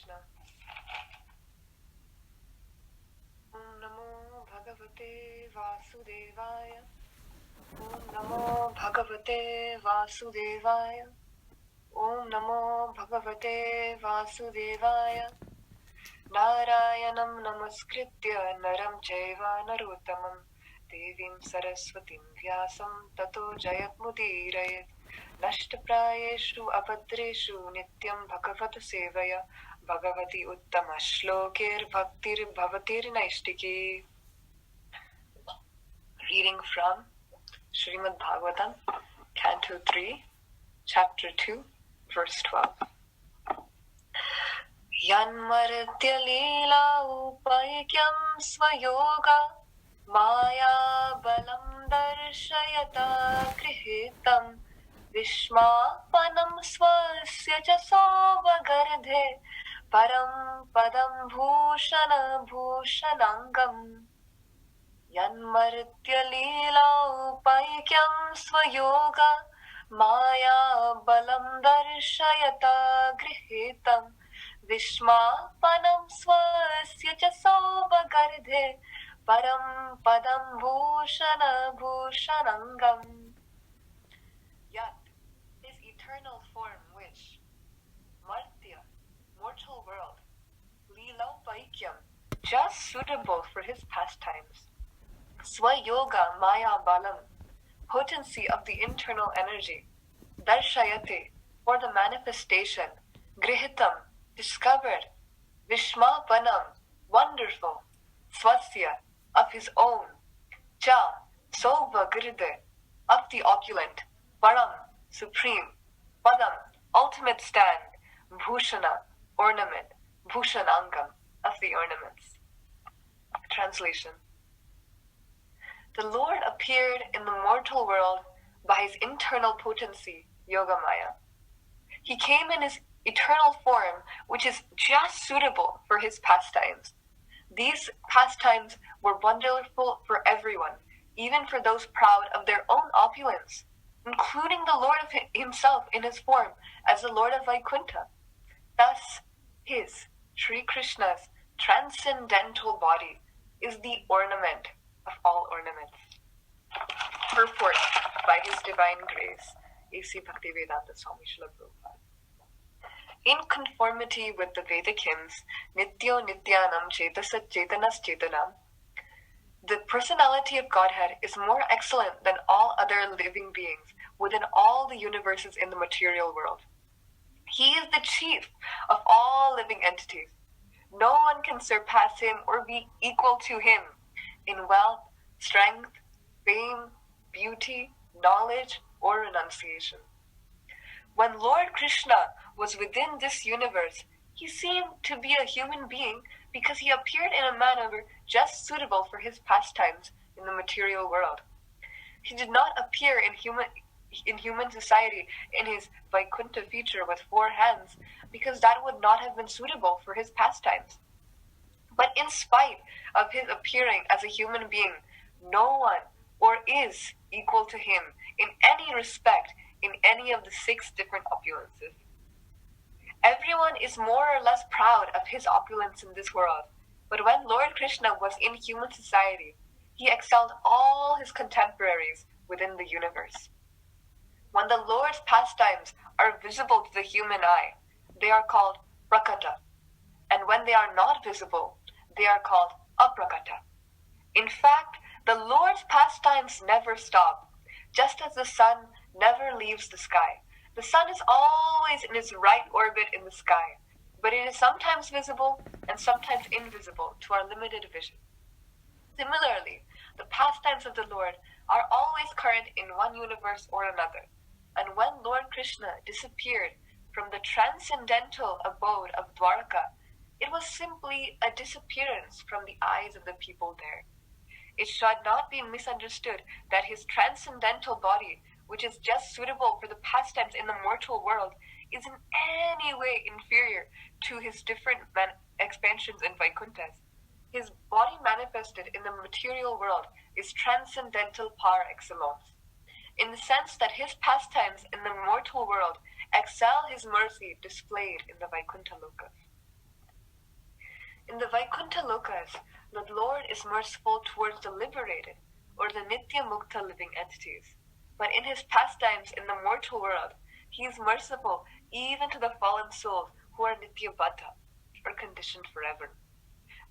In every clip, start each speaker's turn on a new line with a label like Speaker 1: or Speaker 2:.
Speaker 1: Krishna. Om Namo Bhagavate Vasudevaya. Om Namo Bhagavate Vasudevaya. Om Namo Bhagavate Vasudevaya. Narayanam Namaskritya Naram Chaiva Narottamam Devim Saraswatim Vyasam Tato Jayatmudirayat Nashtaprayeshu Abhadreshu Nityam Bhagavata Sevaya Bhagavati Uttama Shlokir Bhaktir Bhavatir Naishtiki. Reading from Srimad Bhagavatam, Canto 3, Chapter 2, Verse 12. Yanmaritya Leela Upayakyam Swayoga Maya Balam Darshayata Krihitam Vishmapanam Swasya Jaso Vagardhe Param Padam Bhushana Bhushanangam Yanmaritya Leela Upayakyam Swayoga Maya Balam Darshayata Grihitam Vishmapanam Swasya Jaso Vagardhe Param Padam Bhushana Bhushanangam. Yet his eternal form which Martya, mortal world, Leelaupayikyam, just suitable for his pastimes, Swayoga Maya Balam, potency of the internal energy, Darshayate, for the manifestation, Grihitam, discovered, Vishmapanam, wonderful, Swasya, of his own, Cha, Sovagirde, of the opulent, Param, supreme, Padam, ultimate stand, Bhushana, ornament, Bhushanangam, of the ornaments. Translation. The Lord appeared in the mortal world by his internal potency, Yogamaya. He came in his eternal form, which is just suitable for his pastimes. These pastimes were wonderful for everyone, even for those proud of their own opulence, including the Lord of himself in his form as the Lord of Vaikuntha. Thus, his, Sri Krishna's, transcendental body is the ornament of all ornaments. Purport by His Divine Grace, A.C. Bhaktivedanta Swami Srila Prabhupada. In conformity with the Vedic hymns, Nityo Nityanam Chetasat Chetanas Chetanam, the personality of Godhead is more excellent than all other living beings within all the universes in the material world. He is the chief of all living entities. No one can surpass him or be equal to him in wealth, strength, fame, beauty, knowledge, or renunciation. When Lord Krishna was within this universe, he seemed to be a human being because he appeared in a manner just suitable for his pastimes in the material world. He did not appear in human society in his Vaikuntha feature with 4 hands because that would not have been suitable for his pastimes. But in spite of his appearing as a human being, no one or is equal to him in any respect in any of the 6 different opulences. Everyone is more or less proud of his opulence in this world, but when Lord Krishna was in human society, he excelled all his contemporaries within the universe. When the Lord's pastimes are visible to the human eye, they are called prakata, and when they are not visible, they are called aprakata. In fact, the Lord's pastimes never stop, just as the sun never leaves the sky. The sun is always in its right orbit in the sky, but it is sometimes visible and sometimes invisible to our limited vision. Similarly, the pastimes of the Lord are always current in one universe or another, and when Lord Krishna disappeared from the transcendental abode of Dwarka, it was simply a disappearance from the eyes of the people there. It should not be misunderstood that his transcendental body, which is just suitable for the pastimes in the mortal world, is in any way inferior to his different expansions in Vaikunthas. His body manifested in the material world is transcendental par excellence, in the sense that his pastimes in the mortal world excel his mercy displayed in the Vaikuntha Lokas. In the Vaikuntha Lokas, the Lord is merciful towards the liberated, or the Nitya Mukta living entities. But in his pastimes in the mortal world, he is merciful even to the fallen souls who are Nitya Baddha, or conditioned forever.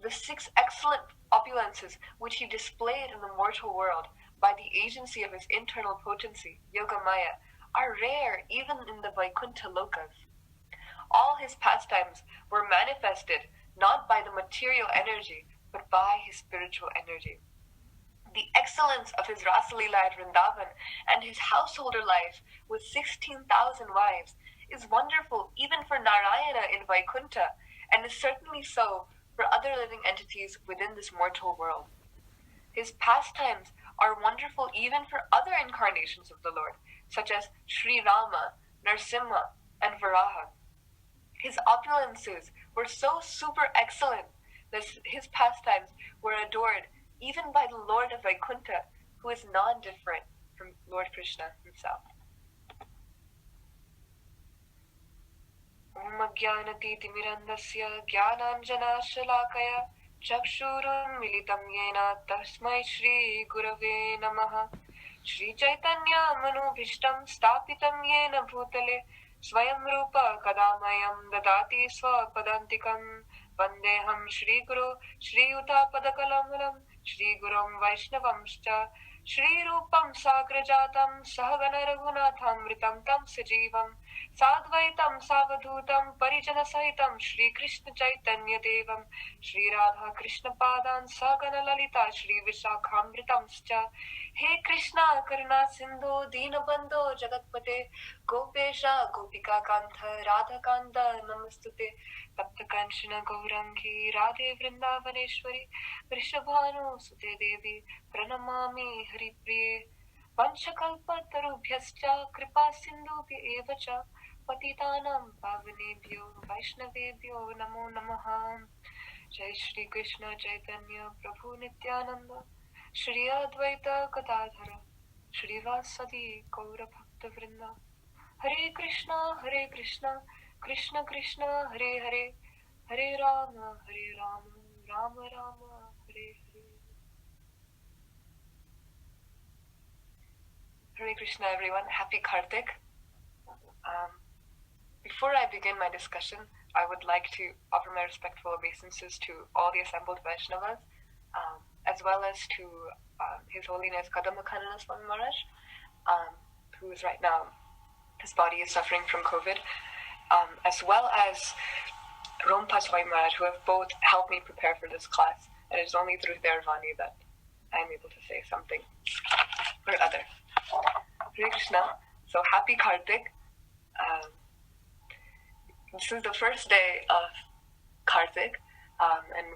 Speaker 1: The 6 excellent opulences which he displayed in the mortal world by the agency of his internal potency, Yogamaya, are rare even in the Vaikuntha Lokas. All his pastimes were manifested not by the material energy, but by his spiritual energy. The excellence of his Rasalila at Vrindavan and his householder life with 16,000 wives is wonderful even for Narayana in Vaikuntha, and is certainly so for other living entities within this mortal world. His pastimes are wonderful even for other incarnations of the Lord, such as Sri Rama, Narsimha, and Varaha. His opulences were so super excellent that his pastimes were adored even by the Lord of Vaikuntha, who is non-different from Lord Krishna himself. Om Ajnanatimirandasya Jnananjanashalakaya Chakshurunmilitam Yena Tasmai Shri Gurave Namaha. Shri Chaitanya Manubhishtam Stapitam Yena Bhutale Swayam Rupa Kadamayam Dadati Swapadantikam Vandeham Shri Guru Shri Yuta Padakalamulam Shri Gurum Vaishnavamscha Shri Rupam Sagrajatam Sahagana Raghunatham Tam Sajivam Sadvaitam Savadhutam Parijana Sahitam Shri Krishna Chaitanya Devam Shri Radha Krishna Padan Sagana Lalita Shri Vishakhamritamscha. He Krishna Karuna Sindhu Dinabandho Jagatpate Gopesha Gopika Kantha Radha Kanta Namastute Tapta Kanchana Gaurangi Radhe Vrindavaneshwari Vrishabhanu Sute Devi Pranamami Haripriye Vanchakalpa Tarubhyascha Kripa Sindhubhya Evacha Patitanam Pavanebhyo Vaishnavebhyo Namo Namaha. Jai Shri Krishna Chaitanya Prabhu Nityananda Shri Advaita Gadadhara Shri Vasadi Gaura Bhakta Vrinda. Hare Krishna Krishna Krishna Hare Hare Hare Rama Rama Rama Hare Hare. Hare Krishna everyone, happy Kartik. Before I begin my discussion, I would like to offer my respectful obeisances to all the assembled Vaishnavas, as well as to His Holiness Kadamakanana Swami Maharaj, who is right now, his body is suffering from COVID, as well as Rompa Swami Maharaj, who have both helped me prepare for this class, and it is only through their Vani that I am able to say something or other. Hare Krishna. So happy Kartik. This is the first day of Kartik, and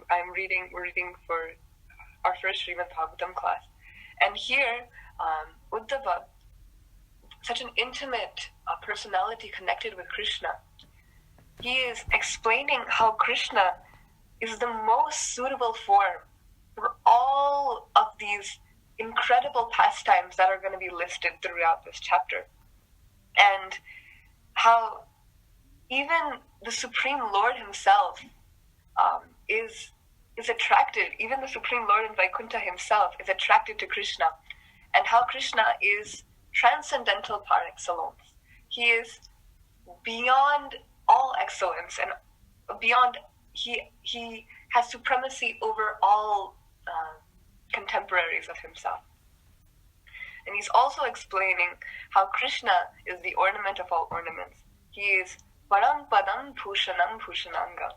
Speaker 1: we're reading for our first Srimad Bhagavatam class. And here, Uddhava, such an intimate personality connected with Krishna, he is explaining how Krishna is the most suitable form for all of these incredible pastimes that are going to be listed throughout this chapter. And how even the Supreme Lord himself is attracted, even the Supreme Lord in Vaikuntha himself is attracted to Krishna, and how Krishna is transcendental par excellence. He is beyond all excellence, and beyond, he has supremacy over all contemporaries of himself. And he's also explaining how Krishna is the ornament of all ornaments. He is Param Padam Bhushanam Bhushananga,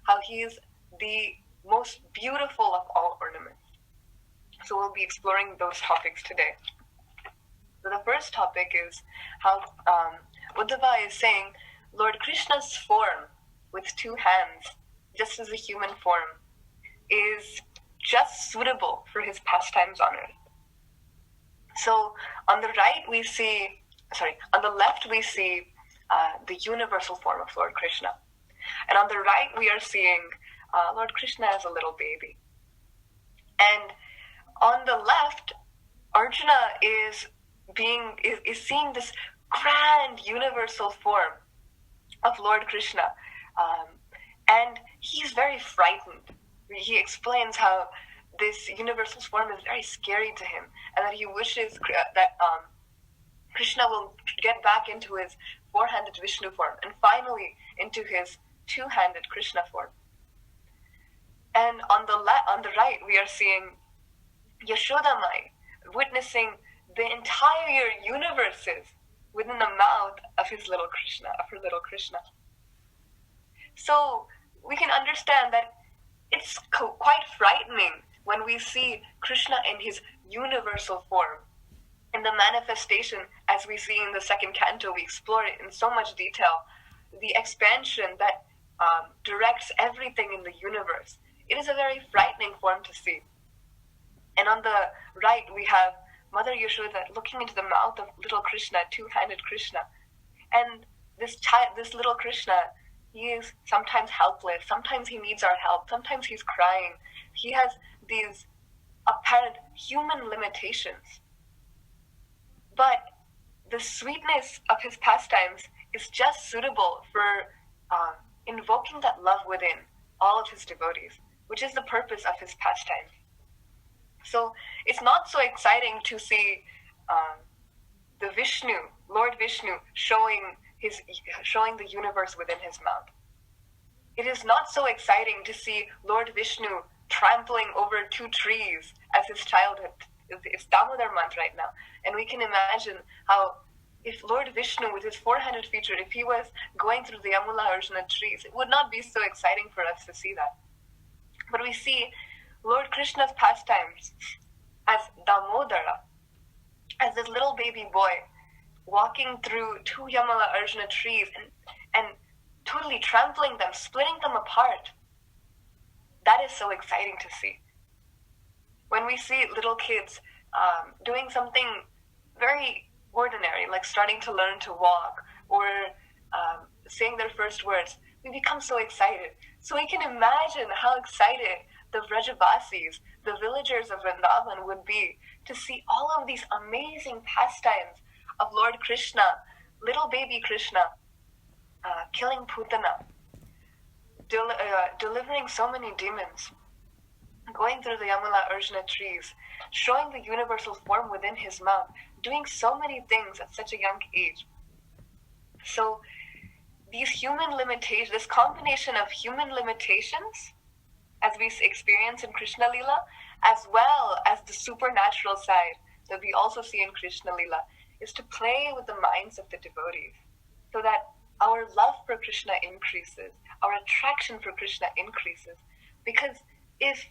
Speaker 1: how he is the most beautiful of all ornaments. So we'll be exploring those topics today. So the first topic is how Uddhava is saying Lord Krishna's form with 2 hands, just as a human form, is just suitable for his pastimes on earth. So on the left we see the universal form of Lord Krishna. And on the right we are seeing Lord Krishna as a little baby. And on the left, Arjuna is seeing this grand universal form of Lord Krishna. And he's very frightened. He explains how this universal form is very scary to him, and that he wishes that Krishna will get back into his four-handed Vishnu form, and finally into his two-handed Krishna form. And on the right, we are seeing Yashoda Mai witnessing the entire universes within the mouth of his little Krishna, of her little Krishna. So we can understand that it's quite frightening when we see Krishna in his universal form. In the manifestation, as we see in the second canto, we explore it in so much detail, the expansion that directs everything in the universe. It is a very frightening form to see. And on the right, we have Mother Yashoda looking into the mouth of little Krishna, two-handed Krishna. And this little Krishna, he is sometimes helpless, sometimes he needs our help, sometimes he's crying. He has these apparent human limitations. But the sweetness of his pastimes is just suitable for invoking that love within all of his devotees, which is the purpose of his pastimes. So it's not so exciting to see the Vishnu, Lord Vishnu, showing the universe within his mouth. It is not so exciting to see Lord Vishnu trampling over 2 trees as his childhood. It's Damodar month right now, and we can imagine how if Lord Vishnu with his four-handed feature, if he was going through the Amula Arjuna trees, it would not be so exciting for us to see that. But we see Lord Krishna's pastimes as Damodara, as this little baby boy walking through 2 Yamala Arjuna trees and totally trampling them, splitting them apart. That is so exciting to see. When we see little kids doing something very ordinary, like starting to learn to walk or saying their first words, we become so excited. So we can imagine how excited the Vrajabasis, the villagers of Vrindavan, would be to see all of these amazing pastimes of Lord Krishna, little baby Krishna, killing Putana, delivering so many demons, going through the Yamala Arjuna trees, showing the universal form within his mouth, doing so many things at such a young age. So these human limitations, this combination of human limitations, as we experience in Krishna Lila, as well as the supernatural side that we also see in Krishna Lila, is to play with the minds of the devotees, so that our love for Krishna increases, our attraction for Krishna increases. Because if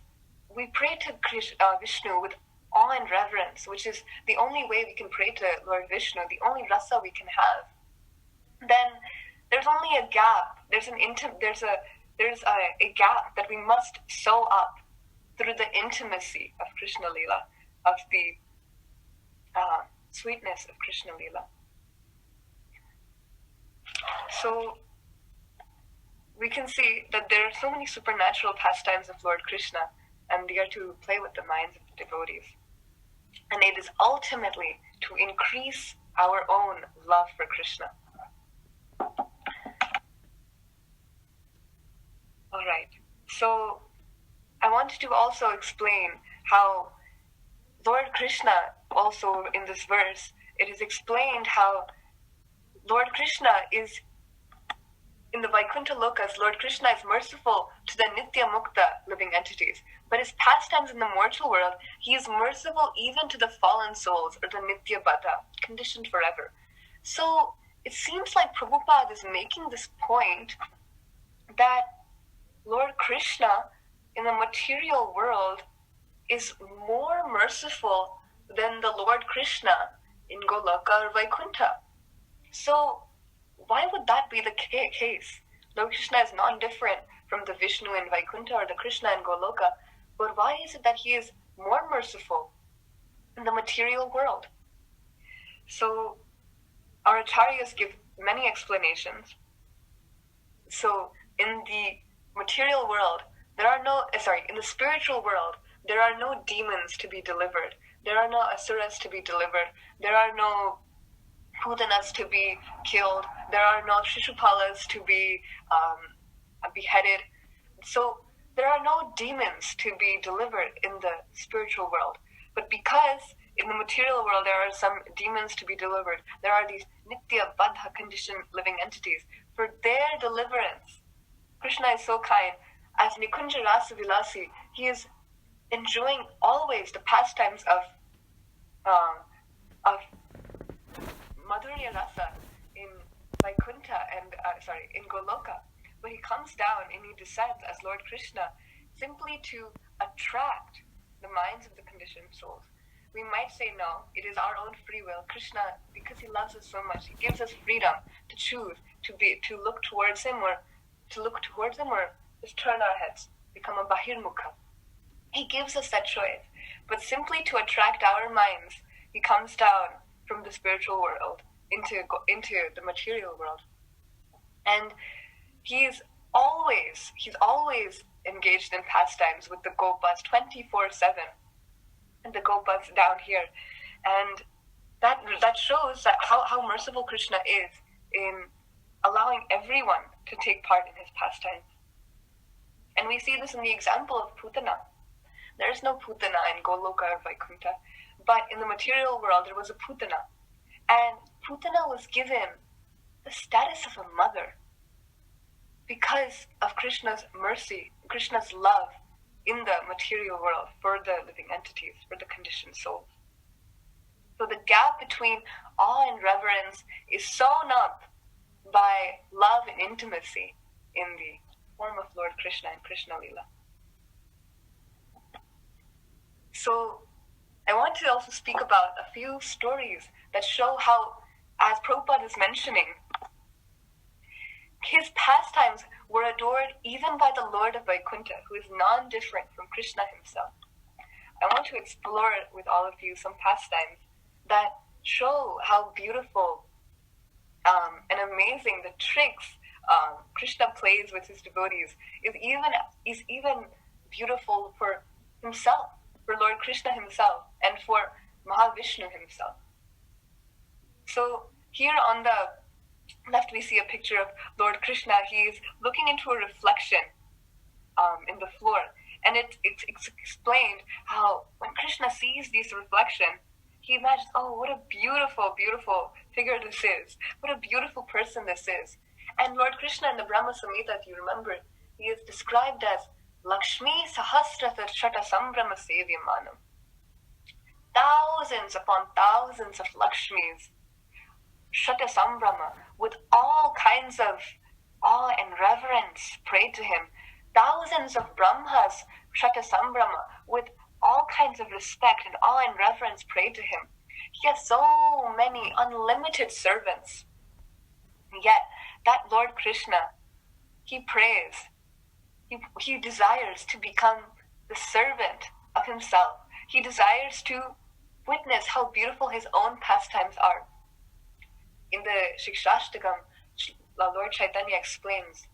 Speaker 1: we pray to Vishnu with awe and reverence, which is the only way we can pray to Lord Vishnu, the only rasa we can have, then there's only a gap. There's a gap that we must sew up through the intimacy of Krishna Lila, of the sweetness of Krishna Lila. So we can see that there are so many supernatural pastimes of Lord Krishna, and they are to play with the minds of the devotees. And it is ultimately to increase our own love for Krishna. Alright, so I wanted to also explain how Lord Krishna, also in this verse, it is explained how Lord Krishna is, in the Vaikuntha Lokas, Lord Krishna is merciful to the Nitya Mukta living entities. But his pastimes in the mortal world, he is merciful even to the fallen souls, or the Nitya Bada, conditioned forever. So it seems like Prabhupada is making this point that Lord Krishna in the material world is more merciful than the Lord Krishna in Goloka or Vaikuntha. So why would that be the case? Lord Krishna is not different from the Vishnu in Vaikuntha or the Krishna in Goloka, but why is it that he is more merciful in the material world? So our acharyas give many explanations. So in the material world, in the spiritual world, there are no demons to be delivered. There are no asuras to be delivered. There are no Pudanas to be killed. There are no Shishupalas to be beheaded. So there are no demons to be delivered in the spiritual world. But because in the material world there are some demons to be delivered, there are these nitya baddha conditioned living entities. For their deliverance, Krishna is so kind. As Nikunja Rasa Vilasi, he is enjoying always the pastimes of Madhurya Rasa in Vaikuntha and in Goloka, but he comes down and he descends as Lord Krishna simply to attract the minds of the conditioned souls. We might say no, it is our own free will. Krishna, because he loves us so much, he gives us freedom to choose to look towards him or just turn our heads, become a bahirmukha. He gives us that choice, but simply to attract our minds, he comes down from the spiritual world into the material world, and he's always engaged in pastimes with the gopas 24/7, and the gopas down here, and that shows that how merciful Krishna is in allowing everyone to take part in his pastimes. And we see this in the example of Putana. There is no Putana in Goloka or Vaikuntha, but in the material world there was a Putana, and Putana was given the status of a mother because of Krishna's mercy, Krishna's love in the material world for the living entities, for the conditioned souls. So the gap between awe and reverence is sewn up by love and intimacy in the form of Lord Krishna and Krishna Lila. So I want to also speak about a few stories that show how, as Prabhupada is mentioning, his pastimes were adored even by the Lord of Vaikuntha, who is non-different from Krishna himself. I want to explore with all of you some pastimes that show how beautiful and amazing the tricks Krishna plays with his devotees is even beautiful for himself, for Lord Krishna himself, and for Mahavishnu himself. So here on the left we see a picture of Lord Krishna. He is looking into a reflection in the floor, and it's explained how when Krishna sees this reflection, he imagines, oh, what a beautiful, beautiful figure this is. What a beautiful person this is. And Lord Krishna in the Brahma Samhita, if you remember, he is described as Lakshmi Sahasrata Shata Sambrama Sevyamanam. Thousands upon thousands of Lakshmis, Shata Sambrama, with all kinds of awe and reverence, pray to him. Thousands of Brahmas, Shata Sambrama, with all kinds of respect and awe and reverence, pray to him. He has so many unlimited servants. Yet, that Lord Krishna, he prays. He desires to become the servant of himself. He desires to witness how beautiful his own pastimes are. In the Shikshashtakam, Lord Chaitanya explains,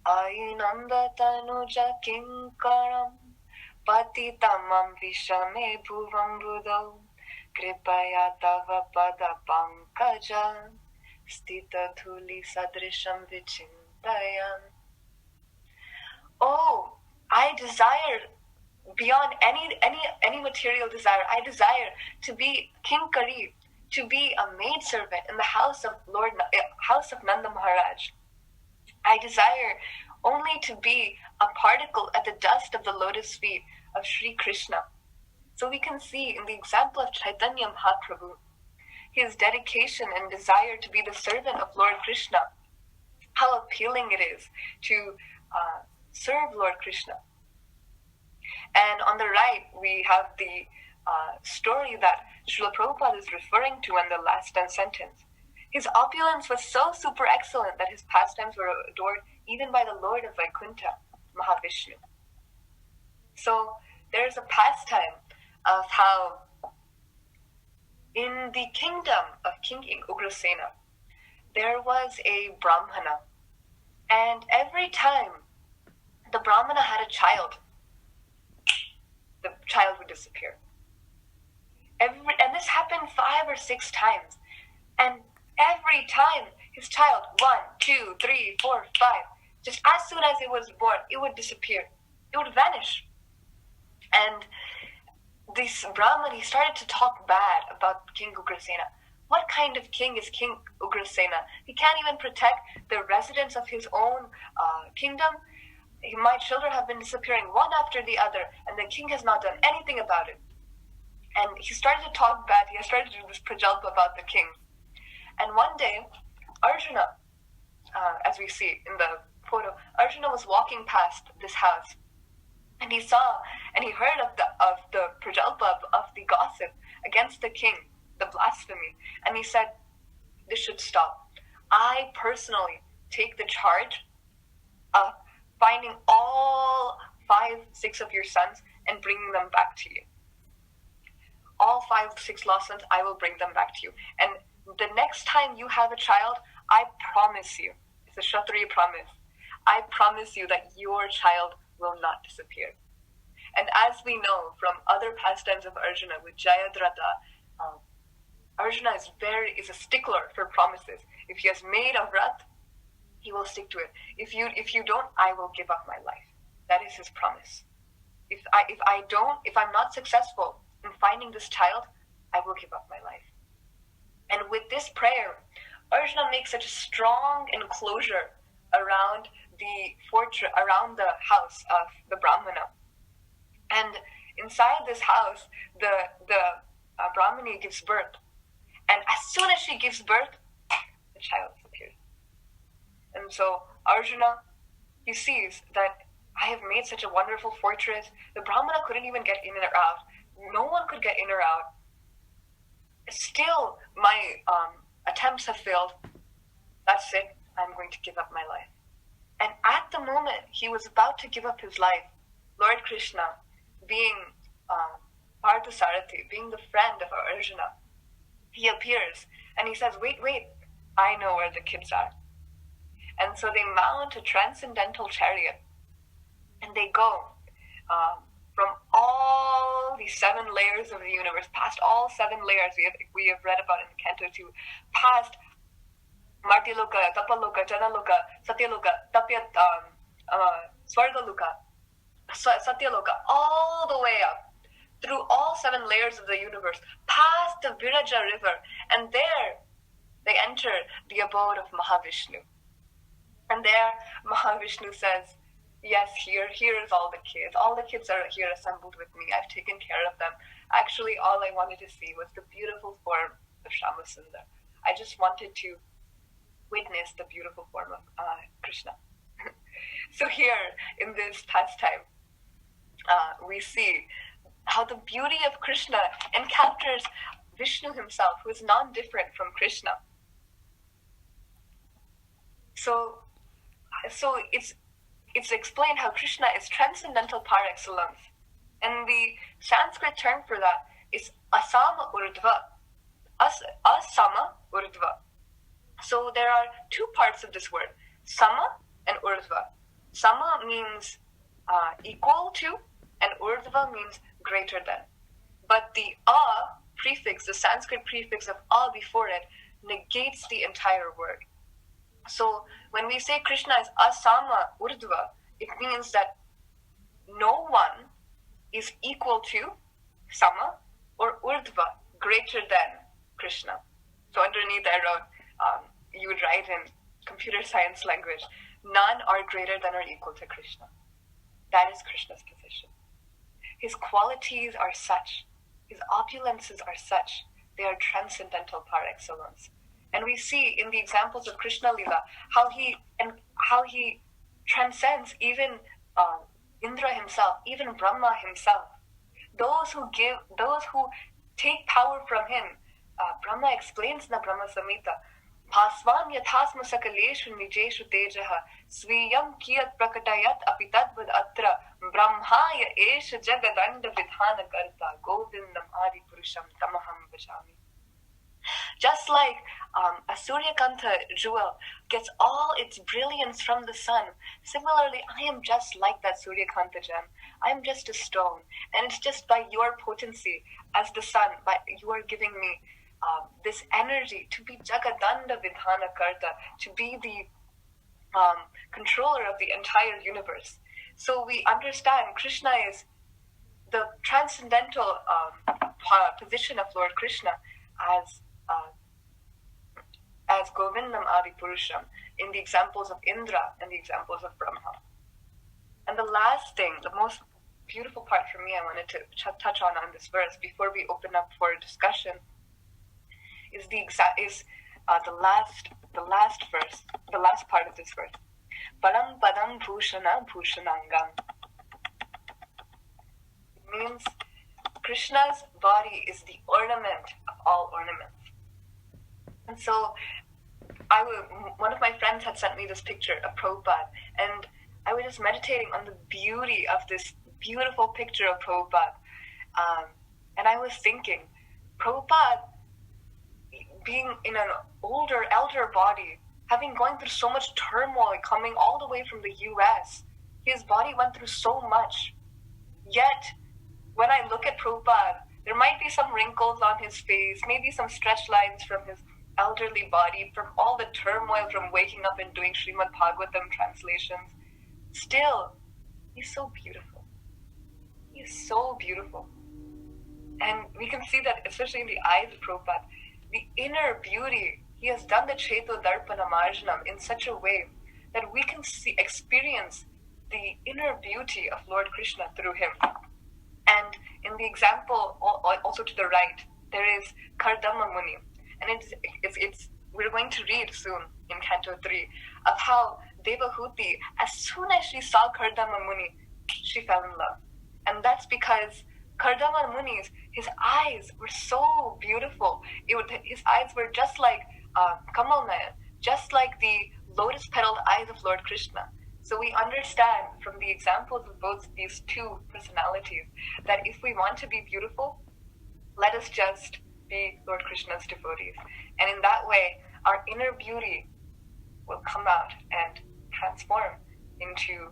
Speaker 1: Ainanda tanuja kinkaram patitamam vishame bhuvam buddho kripaya tava pada pankaja stita dhuli sadrisham vichintayam. Oh, I desire beyond any material desire. I desire to be kinkari, to be a maidservant in the house of Nanda Maharaj. I desire only to be a particle at the dust of the lotus feet of Sri Krishna. So we can see in the example of Chaitanya Mahaprabhu, his dedication and desire to be the servant of Lord Krishna, how appealing it is to serve Lord Krishna. And on the right, we have the story that Srila Prabhupada is referring to in the last sentence. His opulence was so super excellent that his pastimes were adored even by the Lord of Vaikuntha, Mahavishnu. So there's a pastime of how in the kingdom of King Ugrasena, there was a Brahmana, and every time the Brahmana had a child, the child would disappear. And this happened 5 or 6 times. And every time his child, 1, 2, 3, 4, 5, Just as soon as it was born, it would disappear. It would vanish. And this Brahman, he started to talk bad about King Ugrasena. What kind of king is King Ugrasena? He can't even protect the residents of his own kingdom. My children have been disappearing one after the other, and the king has not done anything about it. And he started to talk bad. He started to do this prajalpa about the king. And one day, Arjuna, as we see in the photo, Arjuna was walking past this house, and he saw and he heard of the prajalpa, of the gossip against the king, the blasphemy, and he said, "This should stop. I personally take the charge of finding all 5-6 of your sons and bringing them back to you. All 5-6 lost sons, I will bring them back to you. And the next time you have a child, I promise you, it's a Kshatriya promise, I promise you that your child will not disappear." And as we know from other pastimes of Arjuna with Jayadratha, Arjuna is a stickler for promises. If he has made a vrat, he will stick to it. If you don't, I will give up my life. That is his promise. If I'm not successful in finding this child, I will give up my life. And with this prayer, Arjuna makes such a strong enclosure around the fortress, around the house of the Brahmana. And inside this house, the Brahmani gives birth. And as soon as she gives birth, the child appears. And so Arjuna, he sees that I have made such a wonderful fortress. The Brahmana couldn't even get in or out. No one could get in or out. Still, my attempts have failed. That's it. I'm going to give up my life. And at the moment he was about to give up his life, Lord Krishna, being Parthasarathi, being the friend of Arjuna, he appears and he says, wait, I know where the kids are. And so they mount a transcendental chariot and they go from all the 7 layers of the universe, past all 7 layers we have read about in Canto 2, past Martyaloka, Tapaloka, Janaloka, Satyaloka, Swargaloka, Satyaloka, all the way up, through all 7 layers of the universe, past the Viraja river, and there they enter the abode of Mahavishnu. And there Mahavishnu says, yes, here is all the kids. All the kids are here assembled with me. I've taken care of them. Actually, all I wanted to see was the beautiful form of Shyamasundar. I just wanted to witness the beautiful form of Krishna. So here, in this pastime, we see how the beauty of Krishna encounters Vishnu himself, who is non-different from Krishna. So it's explained how Krishna is transcendental par excellence. And the Sanskrit term for that is asama urdhva. Asama urdhva. So there are 2 parts of this word, sama and urdhva. Sama means equal to, and urdhva means greater than. But the prefix, the Sanskrit prefix of before it, negates the entire word. So when we say Krishna is asama urdhva, it means that no one is equal to sama or urdhva, greater than Krishna. So underneath I wrote, you would write in computer science language, none are greater than or equal to Krishna. That is Krishna's position. His qualities are such, his opulences are such, they are transcendental par excellence. And we see in the examples of Krishna Lila how he transcends even Indra himself, even Brahma himself. Those who take power from him. Brahma explains in the Brahma Samhita, Bhasvan yathasma sakaleshu nijeshu tejaha sviyam kiyat prakatayat apitadvad atra brahmaya esha jagadanda vidhana karta govindam adi purusham tamaham vashami. Just like a Suryakanta jewel gets all its brilliance from the sun, similarly, I am just like that Suryakanta gem. I am just a stone. And it's just by your potency as the sun, you are giving me this energy to be Jagadanda Vidhana Karta, to be the controller of the entire universe. So we understand Krishna is the transcendental position of Lord Krishna as Govindam Adi Purusham in the examples of Indra and the examples of Brahma. And the last thing, the most beautiful part for me I wanted to touch on this verse before we open up for discussion is the last verse, the last part of this verse. Param padam bhushana bhushanangam. It means Krishna's body is the ornament of all ornaments. And so one of my friends had sent me this picture of Prabhupada, and I was just meditating on the beauty of this beautiful picture of Prabhupada. And I was thinking, Prabhupada, being in an elder body, having gone through so much turmoil, coming all the way from the US, his body went through so much. Yet, when I look at Prabhupada, there might be some wrinkles on his face, maybe some stretch lines from his elderly body, from all the turmoil from waking up and doing Srimad Bhagavatam translations. Still, he's so beautiful. He's so beautiful. And we can see that, especially in the eyes of Prabhupada, the inner beauty, he has done the Cheto Darpana Marjanam in such a way that we can experience the inner beauty of Lord Krishna through him. And in the example, also to the right, there is Kardama Muni. And we're going to read soon in Canto 3 of how Devahuti, as soon as she saw Kardama Muni, she fell in love. And that's because Kardama Muni's, his eyes were so beautiful. His eyes were just like Kamal Nayan, just like the lotus-petaled eyes of Lord Krishna. So we understand from the examples of both these two personalities that if we want to be beautiful, let us just be Lord Krishna's devotees. And in that way, our inner beauty will come out and transform into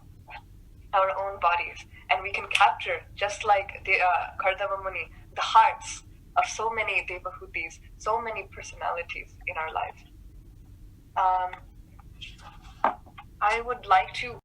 Speaker 1: our own bodies. And we can capture, just like the Kardama Muni, the hearts of so many Devahutis, so many personalities in our lives. I would like to